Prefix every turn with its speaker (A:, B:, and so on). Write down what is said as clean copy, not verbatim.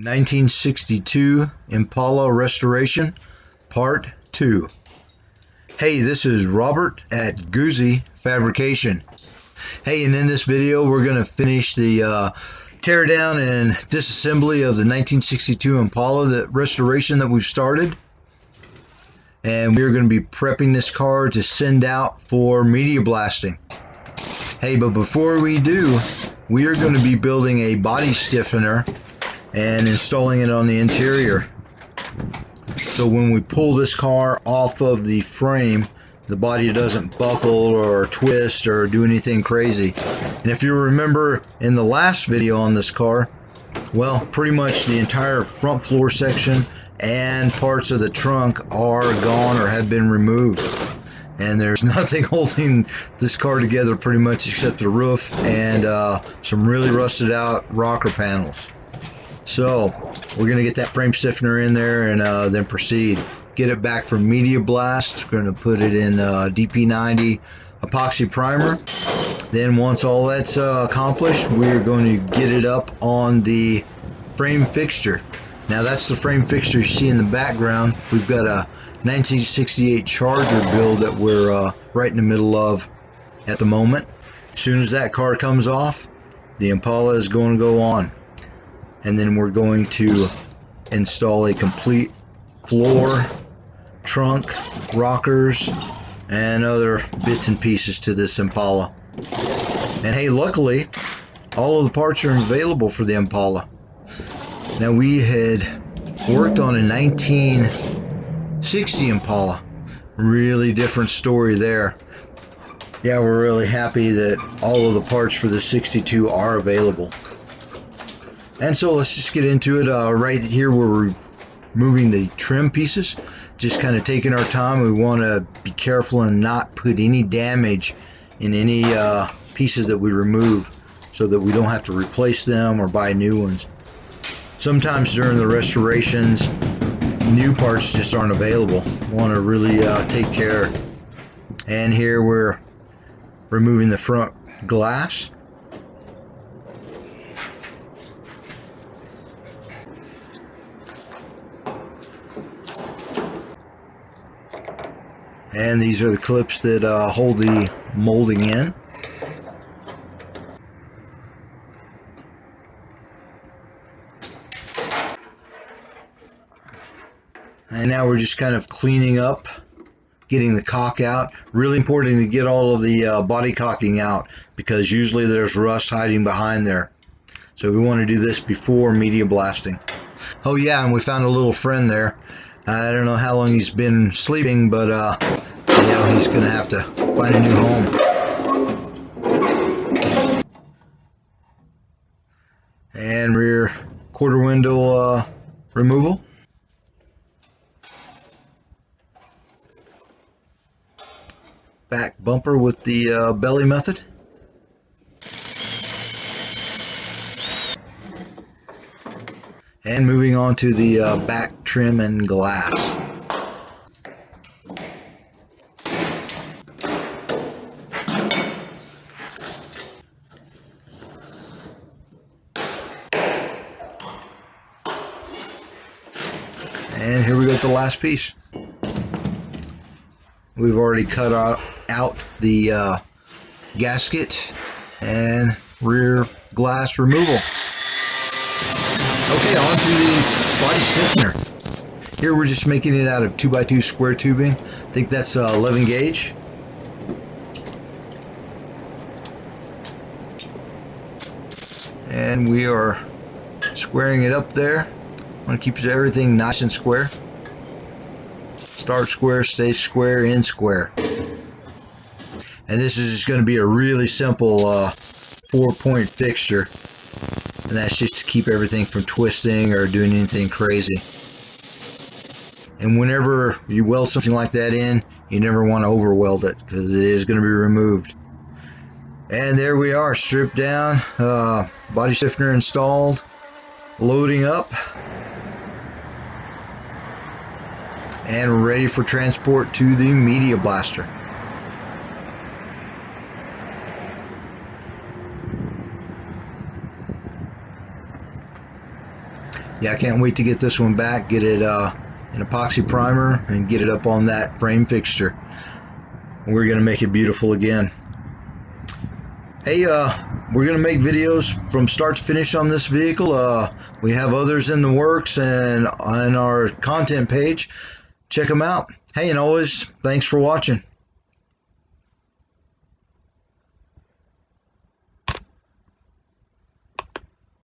A: 1962 Impala Restoration, Part 2. Hey, this is Robert at Guzzi Fabrication. Hey, and in this video we're going to finish the tear down and disassembly of the 1962 Impala restoration that we've started. And we're going to be prepping this car to send out for media blasting. Hey, but before we do, we are going to be building a body stiffener and installing it on the interior. So when we pull this car off of the frame, the body doesn't buckle or twist or do anything crazy. And if you remember in the last video on this car, well, pretty much the entire front floor section and parts of the trunk are gone or have been removed. And there's nothing holding this car together pretty much except the roof and some really rusted out rocker panels. So we're going to get that frame stiffener in there and then proceed. Get it back for media blast. We're going to put it in DP90 epoxy primer. Then once all that's accomplished, we're going to get it up on the frame fixture. Now that's the frame fixture you see in the background. We've got a 1968 Charger build that we're right in the middle of at the moment. As soon as that car comes off, the Impala is going to go on. And then we're going to install a complete floor, trunk, rockers, and other bits and pieces to this Impala. And hey, luckily, all of the parts are available for the Impala. Now we had worked on a 1960 Impala. Really different story there. Yeah, we're really happy that all of the parts for the 62 are available. And so let's just get into it. Right here where we're moving the trim pieces, just kind of taking our time. We want to be careful and not put any damage in any pieces that we remove so that we don't have to replace them or buy new ones. Sometimes during the restorations, new parts just aren't available. We want to really take care. And here we're removing the front glass. And these are the clips that hold the molding in. And now we're just kind of cleaning up, getting the caulk out. Really important to get all of the body caulking out because usually there's rust hiding behind there. So we want to do this before media blasting. Oh yeah, and we found a little friend there. I don't know how long he's been sleeping, but yeah, he's going to have to find a new home. And rear quarter window removal. Back bumper with the belly method. And moving on to the back trim and glass. And here we go with the last piece. We've already cut out the gasket and rear glass removal. Okay, on to the body stiffener. Here we're just making it out of 2x2 square tubing. I think that's 11 gauge. And we are squaring it up there. I want to keep everything nice and square. Start square, stay square, end square. And this is just going to be a really simple 4-point fixture. And that's just to keep everything from twisting or doing anything crazy. And whenever you weld something like that in, you never want to over weld it because it is going to be removed. And there we are, stripped down, body stiffener installed, loading up, and ready for transport to the media blaster. Yeah, I can't wait to get this one back, get it an epoxy primer, and get it up on that frame fixture. We're going to make it beautiful again. Hey, we're going to make videos from start to finish on this vehicle. We have others in the works and on our content page. Check them out. Hey, and always, thanks for watching.